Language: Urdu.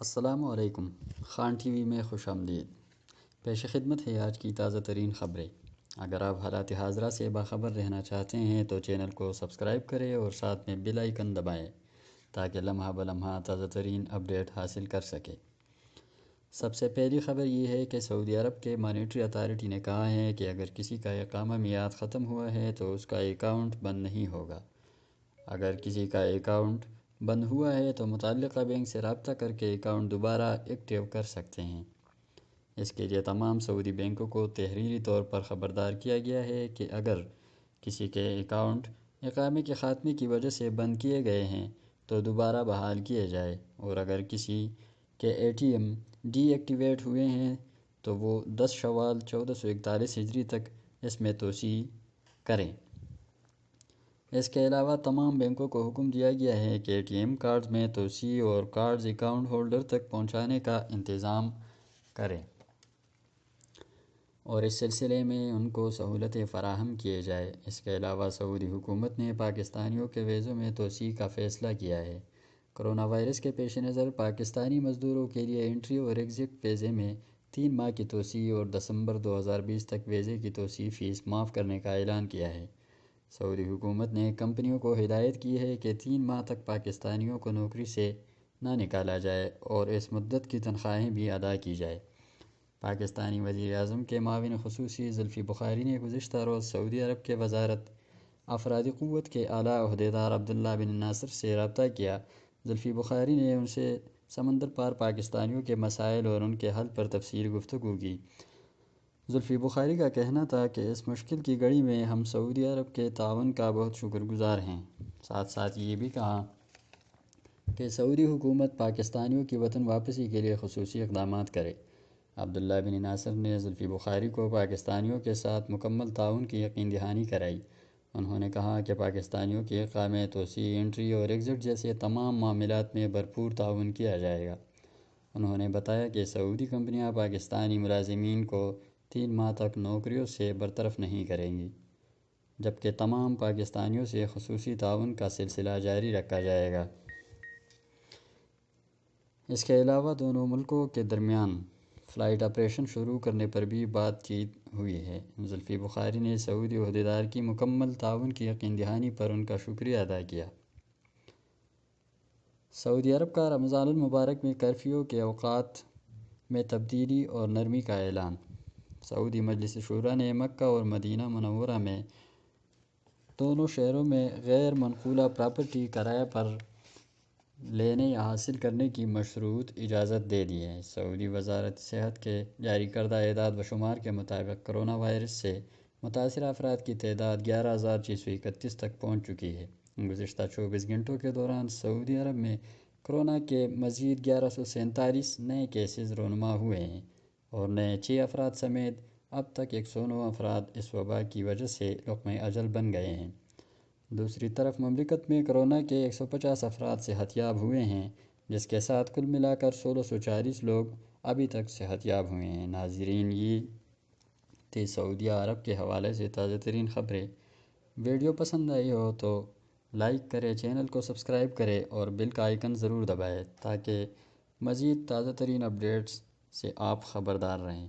السلام علیکم۔ خان ٹی وی میں خوش آمدید۔ پیش خدمت ہے آج کی تازہ ترین خبریں۔ اگر آپ حالات حاضرہ سے باخبر رہنا چاہتے ہیں تو چینل کو سبسکرائب کریں اور ساتھ میں بیل آئیکن دبائیں تاکہ لمحہ بلمحہ تازہ ترین اپڈیٹ حاصل کر سکیں۔ سب سے پہلی خبر یہ ہے کہ سعودی عرب کے مانیٹری اتھارٹی نے کہا ہے کہ اگر کسی کا اقامہ میعاد ختم ہوا ہے تو اس کا اکاؤنٹ بند نہیں ہوگا۔ اگر کسی کا اکاؤنٹ بند ہوا ہے تو متعلقہ بینک سے رابطہ کر کے اکاؤنٹ دوبارہ ایکٹیو کر سکتے ہیں۔ اس کے لیے تمام سعودی بینکوں کو تحریری طور پر خبردار کیا گیا ہے کہ اگر کسی کے اکاؤنٹ اقامے کے خاتمے کی وجہ سے بند کیے گئے ہیں تو دوبارہ بحال کیے جائے، اور اگر کسی کے A T M deactivate ہوئے ہیں تو وہ 10 شوال 1441 ہجری تک اس میں توسیع کریں۔ اس کے علاوہ تمام بینکوں کو حکم دیا گیا ہے کہ اے ٹی ایم کارڈز میں توسیع اور کارڈز اکاؤنٹ ہولڈر تک پہنچانے کا انتظام کریں اور اس سلسلے میں ان کو سہولتیں فراہم کیے جائے۔ اس کے علاوہ سعودی حکومت نے پاکستانیوں کے ویزوں میں توسیع کا فیصلہ کیا ہے۔ کرونا وائرس کے پیش نظر پاکستانی مزدوروں کے لیے انٹری اور ایگزٹ ویزے میں 3 ماہ کی توسیع اور دسمبر 2020 تک ویزے کی توسیع فیس معاف کرنے کا اعلان کیا ہے۔ سعودی حکومت نے کمپنیوں کو ہدایت کی ہے کہ 3 ماہ تک پاکستانیوں کو نوکری سے نہ نکالا جائے اور اس مدت کی تنخواہیں بھی ادا کی جائے۔ پاکستانی وزیر اعظم کے معاون خصوصی زلفی بخاری نے گزشتہ روز سعودی عرب کے وزارت افرادی قوت کے اعلیٰ عہدیدار عبداللہ بن ناصر سے رابطہ کیا۔ زلفی بخاری نے ان سے سمندر پار پاکستانیوں کے مسائل اور ان کے حل پر تفصیلی گفتگو کی۔ زلفی بخاری کا کہنا تھا کہ اس مشکل کی گھڑی میں ہم سعودی عرب کے تعاون کا بہت شکر گزار ہیں۔ ساتھ ساتھ یہ بھی کہا کہ سعودی حکومت پاکستانیوں کی وطن واپسی کے لیے خصوصی اقدامات کرے۔ عبداللہ بن ناصر نے زلفی بخاری کو پاکستانیوں کے ساتھ مکمل تعاون کی یقین دہانی کرائی۔ انہوں نے کہا کہ پاکستانیوں کے اقامے، توسیع، انٹری اور ایگزٹ جیسے تمام معاملات میں بھرپور تعاون کیا جائے گا۔ انہوں نے بتایا کہ سعودی کمپنیاں پاکستانی ملازمین کو 3 ماہ تک نوکریوں سے برطرف نہیں کریں گی، جبکہ تمام پاکستانیوں سے خصوصی تعاون کا سلسلہ جاری رکھا جائے گا۔ اس کے علاوہ دونوں ملکوں کے درمیان فلائٹ آپریشن شروع کرنے پر بھی بات چیت ہوئی ہے۔ زلفی بخاری نے سعودی عہدیدار کی مکمل تعاون کی یقین دہانی پر ان کا شکریہ ادا کیا۔ سعودی عرب کا رمضان المبارک میں کرفیو کے اوقات میں تبدیلی اور نرمی کا اعلان۔ سعودی مجلس شورا نے مکہ اور مدینہ منورہ میں دونوں شہروں میں غیر منقولہ پراپرٹی کرائے پر لینے یا حاصل کرنے کی مشروط اجازت دے دی ہے۔ سعودی وزارت صحت کے جاری کردہ اعداد و شمار کے مطابق کرونا وائرس سے متاثرہ افراد کی تعداد 11,631 تک پہنچ چکی ہے۔ گزشتہ 24 گھنٹوں کے دوران سعودی عرب میں کورونا کے مزید 1147 نئے کیسز رونما ہوئے ہیں اور نئے 6 افراد سمیت اب تک 109 افراد اس وبا کی وجہ سے لقمۂ اجل بن گئے ہیں۔ دوسری طرف مملکت میں کورونا کے 150 افراد صحت یاب ہوئے ہیں، جس کے ساتھ کل ملا کر 1640 لوگ ابھی تک صحت یاب ہوئے ہیں۔ ناظرین، یہ تھی سعودی عرب کے حوالے سے تازہ ترین خبریں۔ ویڈیو پسند آئی ہو تو لائک کریں، چینل کو سبسکرائب کریں اور بیل کا آئیکن ضرور دبائیں تاکہ مزید تازہ ترین اپڈیٹس سے آپ خبردار رہیں۔